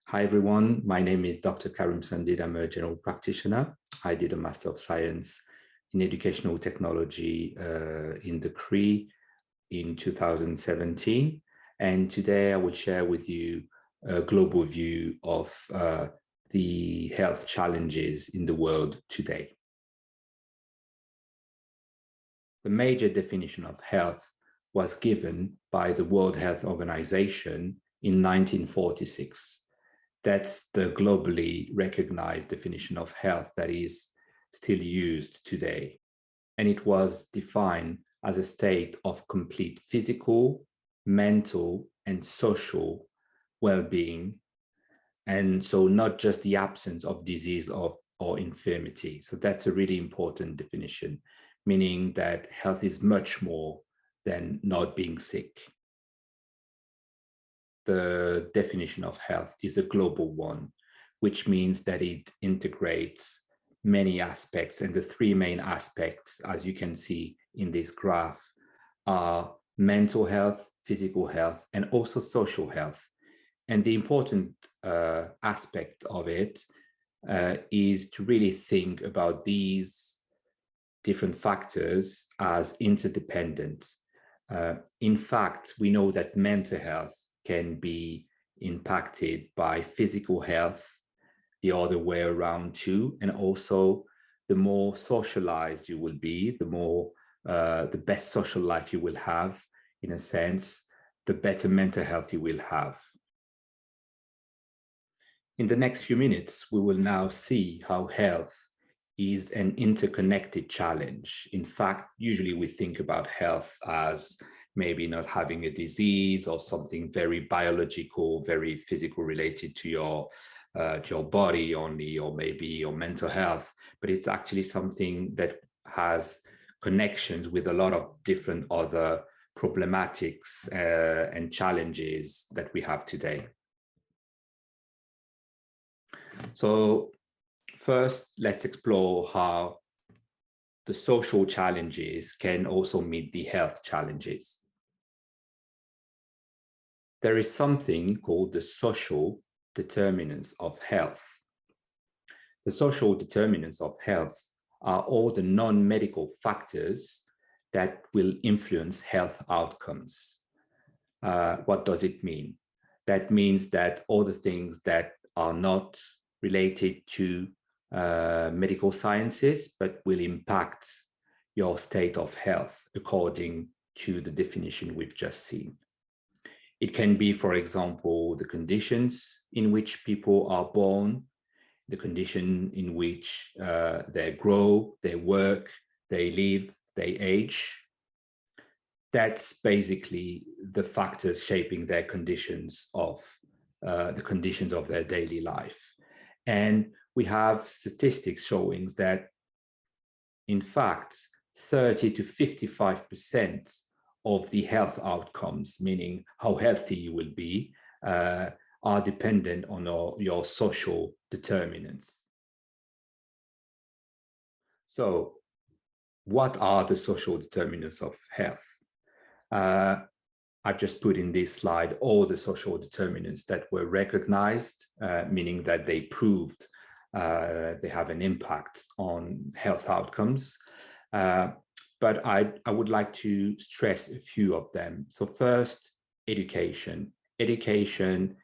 Hi, everyone. My name is Dr. Karim Sandid. I'm a general practitioner. I did a Master of Science in Educational Technology in the CRE in 2017. And today I will share with you a global view of the health challenges in the world today. The major definition of health was given by the World Health Organization in 1946. That's the globally recognized definition of health that is still used today. And it was defined as a state of complete physical, mental, and social well-being. And so not just the absence of disease or infirmity. So that's a really important definition, meaning that health is much more than not being sick. The definition of health is a global one, which means that it integrates many aspects. And the three main aspects, as you can see in this graph, are mental health, physical health, and also social health. And the important aspect of it is to really think about these different factors as interdependent. In fact, we know that mental health can be impacted by physical health, the other way around too, and also the more socialized you will be, the more the best social life you will have, in a sense, the better mental health you will have. In the next few minutes, we will now see how health is an interconnected challenge. In fact, usually we think about health as maybe not having a disease or something very biological, very physical related to your body only, or maybe your mental health, but it's actually something that has connections with a lot of different other problematics and challenges that we have today. So first, let's explore how the social challenges can also meet the health challenges. There is something called the social determinants of health. The social determinants of health are all the non-medical factors that will influence health outcomes. What does it mean? That means that all the things that are not related to medical sciences, but will impact your state of health according to the definition we've just seen. It can be, for example, the conditions in which people are born, the condition in which they grow, they work, they live, they age. That's basically the factors shaping their conditions of their daily life. And we have statistics showing that, in fact, 30 to 55% of the health outcomes, meaning how healthy you will be, are dependent on your social determinants. So what are the social determinants of health? I've just put in this slide all the social determinants that were recognized, meaning that they proved they have an impact on health outcomes. But I would like to stress a few of them. So first, education. Education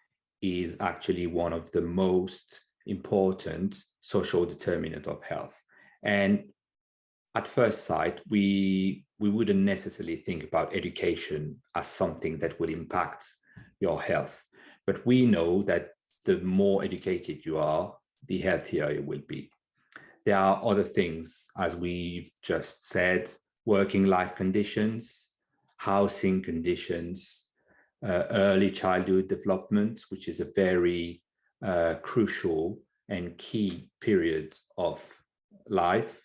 is actually one of the most important social determinant of health. And at first sight, we wouldn't necessarily think about education as something that will impact your health. But we know that the more educated you are, the healthier you will be. There are other things, as we've just said, working life conditions, housing conditions, early childhood development, which is a very crucial and key period of life.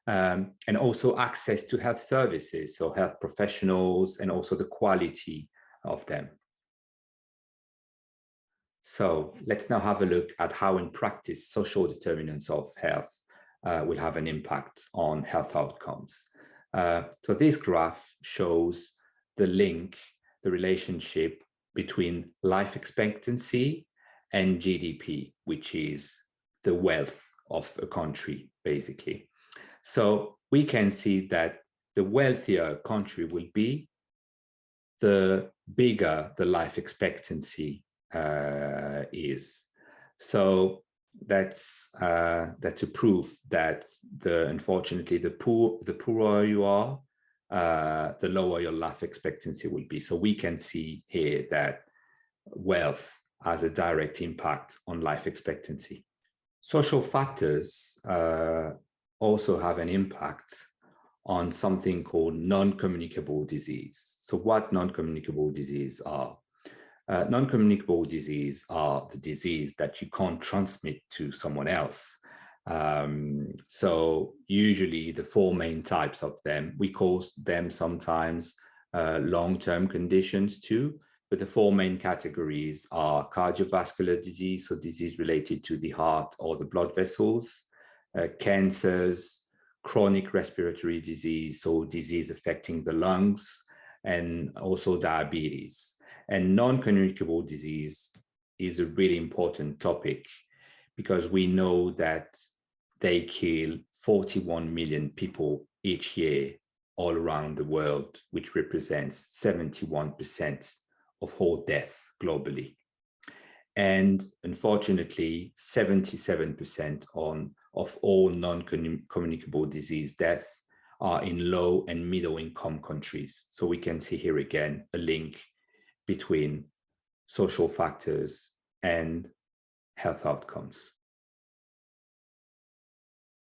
And also access to health services, so health professionals, and also the quality of them. So let's now have a look at how in practice social determinants of health will have an impact on health outcomes. So this graph shows the link, the relationship between life expectancy and GDP, which is the wealth of a country, basically. So we can see that the wealthier a country will be, the bigger the life expectancy is. So that's a proof that unfortunately the poorer you are, the lower your life expectancy will be. So we can see here that wealth has a direct impact on life expectancy. Social factors also have an impact on something called non-communicable disease. So what non-communicable disease are? Non-communicable disease are the disease that you can't transmit to someone else. So usually the four main types of them, we call them sometimes long-term conditions too, but the four main categories are cardiovascular disease, so disease related to the heart or the blood vessels, cancers, chronic respiratory disease, so disease affecting the lungs, and also diabetes. And non-communicable disease is a really important topic because we know that they kill 41 million people each year all around the world, which represents 71% of all death globally. And unfortunately, 77% of all non-communicable disease death are in low and middle income countries. So we can see here again a link between social factors and health outcomes.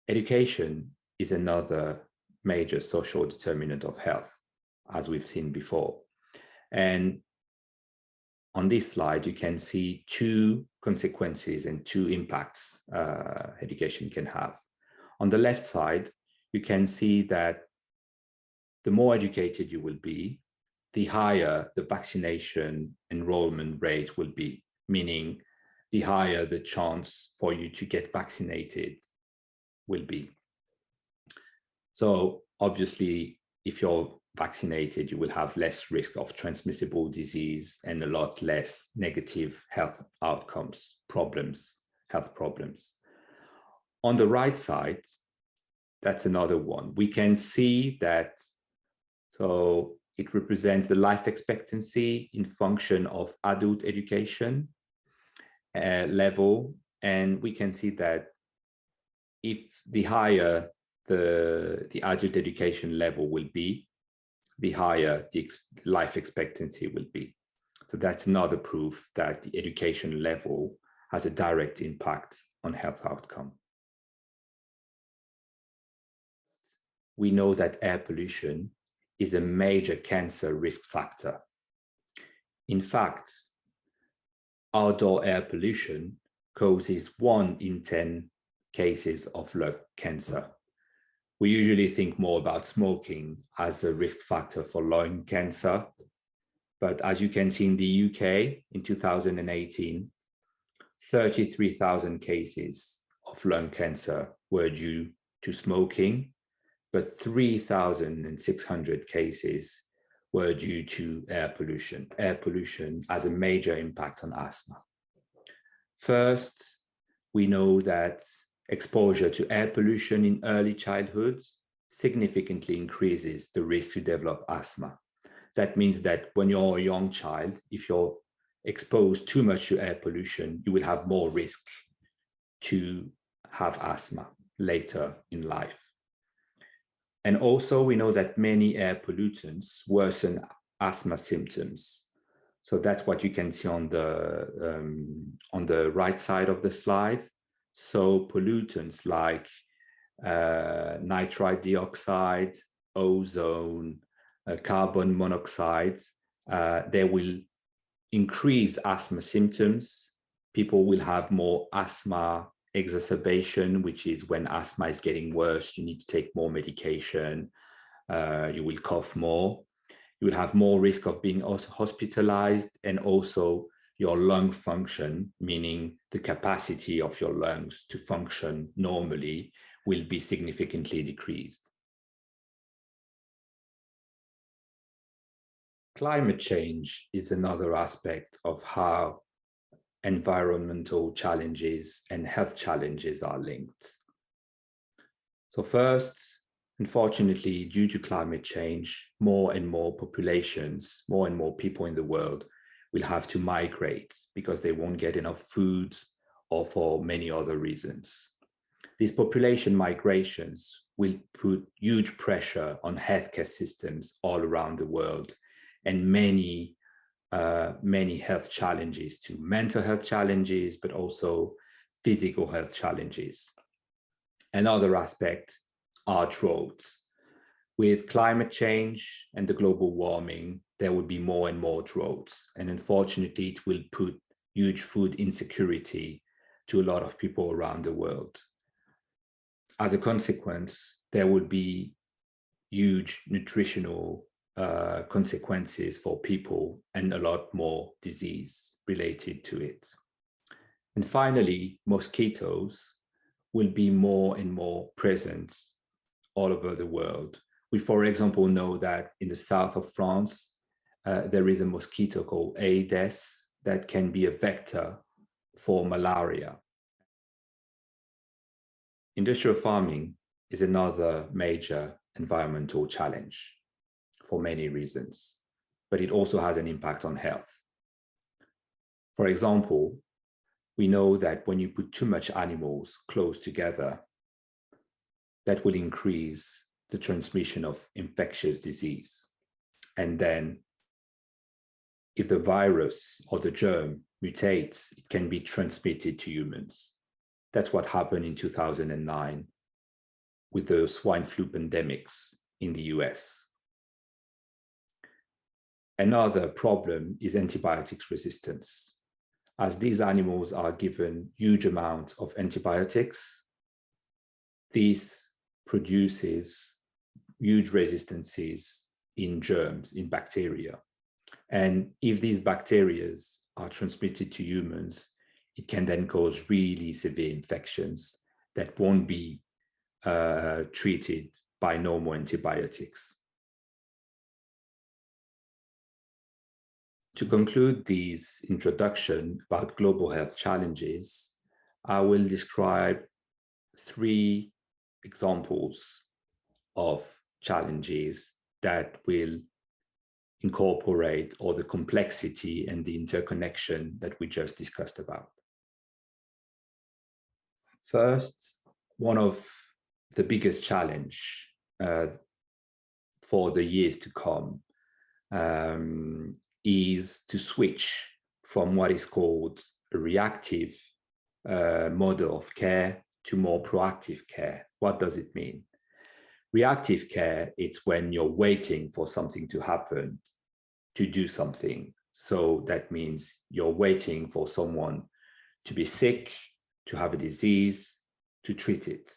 Education is another major social determinant of health, as we've seen before. And on this slide, you can see two consequences and two impacts education can have. On the left side, you can see that the more educated you will be, the higher the vaccination enrollment rate will be, meaning the higher the chance for you to get vaccinated will be. So obviously, if you're vaccinated, you will have less risk of transmissible disease and a lot less negative health outcomes, health problems. On the right side, that's another one. We can see that, so it represents the life expectancy in function of adult education level. And we can see that if the higher the adult education level will be, the higher the life expectancy will be. So that's another proof that the education level has a direct impact on health outcome. We know that air pollution is a major cancer risk factor. In fact, outdoor air pollution causes 1 in 10 cases of lung cancer. We usually think more about smoking as a risk factor for lung cancer. But as you can see in the UK in 2018, 33,000 cases of lung cancer were due to smoking, but 3,600 cases were due to air pollution. Air pollution has a major impact on asthma. First, we know that exposure to air pollution in early childhood significantly increases the risk to develop asthma. That means that when you're a young child, if you're exposed too much to air pollution, you will have more risk to have asthma later in life. And also we know that many air pollutants worsen asthma symptoms. So that's what you can see on the right side of the slide. So pollutants like nitrite dioxide, ozone, carbon monoxide, they will increase asthma symptoms. People will have more asthma exacerbation, which is when asthma is getting worse, you need to take more medication, you will cough more, you will have more risk of being also hospitalized, and also your lung function, meaning the capacity of your lungs to function normally, will be significantly decreased. Climate change is another aspect of how environmental challenges and health challenges are linked. So first, unfortunately, due to climate change, more and more populations, more and more people in the world will have to migrate because they won't get enough food or for many other reasons. These population migrations will put huge pressure on healthcare systems all around the world, and many health challenges, to mental health challenges, but also physical health challenges. Another aspect are droughts. With climate change and the global warming, there will be more and more droughts. And unfortunately, it will put huge food insecurity to a lot of people around the world. As a consequence, there would be huge nutritional consequences for people and a lot more disease related to it. And finally, mosquitoes will be more and more present all over the world. We, for example, know that in the south of France, there is a mosquito called Aedes that can be a vector for malaria. Industrial farming is another major environmental challenge for many reasons, but it also has an impact on health. For example, we know that when you put too much animals close together, that will increase the transmission of infectious disease. And then if the virus or the germ mutates, it can be transmitted to humans. That's what happened in 2009 with the swine flu pandemics in the US. Another problem is antibiotics resistance. As these animals are given huge amounts of antibiotics, this produces huge resistances in germs, in bacteria. And if these bacteria are transmitted to humans, it can then cause really severe infections that won't be treated by normal antibiotics. To conclude this introduction about global health challenges, I will describe 3 examples of challenges that will incorporate all the complexity and the interconnection that we just discussed about. First, one of the biggest challenge for the years to come is to switch from what is called a reactive model of care to more proactive care. What does it mean? Reactive care, it's when you're waiting for something to happen to do something. So that means you're waiting for someone to be sick, to have a disease, to treat it.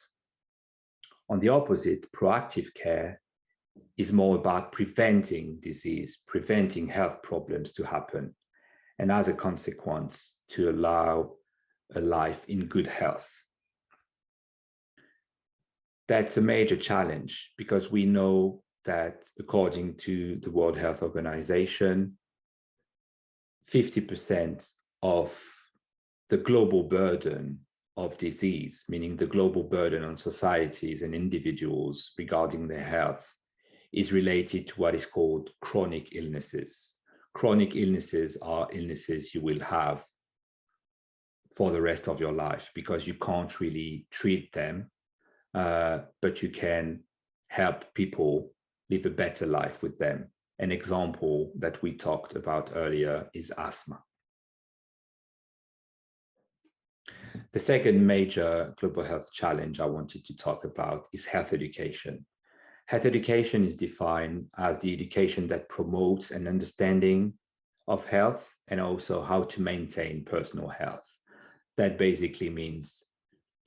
On the opposite, proactive care is more about preventing disease, preventing health problems to happen, and as a consequence, to allow a life in good health. That's a major challenge because we know that according to the World Health Organization, 50% of the global burden of disease, meaning the global burden on societies and individuals regarding their health, is related to what is called chronic illnesses. Chronic illnesses are illnesses you will have for the rest of your life because you can't really treat them, but you can help people live a better life with them. An example that we talked about earlier is asthma. The second major global health challenge I wanted to talk about is health education. Health education is defined as the education that promotes an understanding of health and also how to maintain personal health. That basically means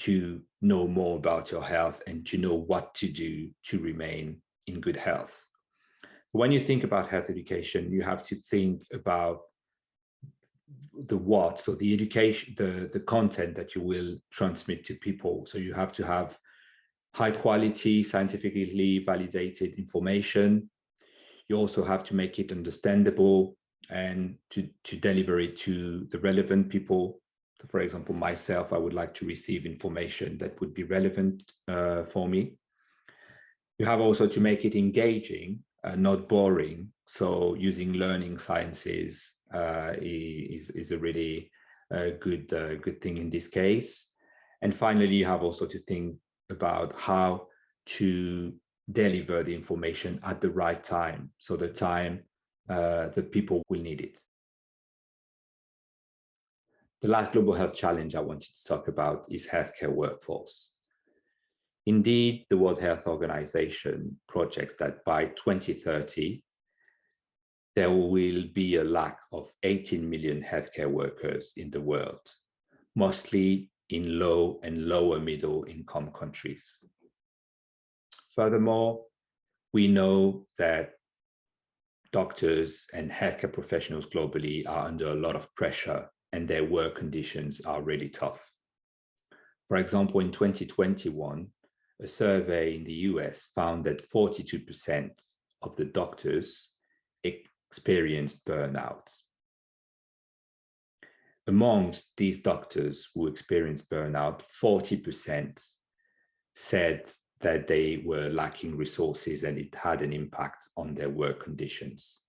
to know more about your health and to know what to do to remain in good health. When you think about health education, you have to think about the what, so the education, the content that you will transmit to people. So you have to have high quality, scientifically validated information. You also have to make it understandable. and to deliver it to the relevant people. So for example, myself, I would like to receive information that would be relevant for me. You have also to make it engaging, not boring. So using learning sciences is a really good thing in this case. And finally, you have also to think about how to deliver the information at the right time. So the time that people will need it. The last global health challenge I wanted to talk about is healthcare workforce. Indeed, the World Health Organization projects that by 2030, there will be a lack of 18 million healthcare workers in the world, mostly in low and lower middle income countries. Furthermore, we know that doctors and healthcare professionals globally are under a lot of pressure and their work conditions are really tough. For example, in 2021, a survey in the US found that 42% of the doctors experienced burnout. Amongst these doctors who experienced burnout, 40% said that they were lacking resources and it had an impact on their work conditions.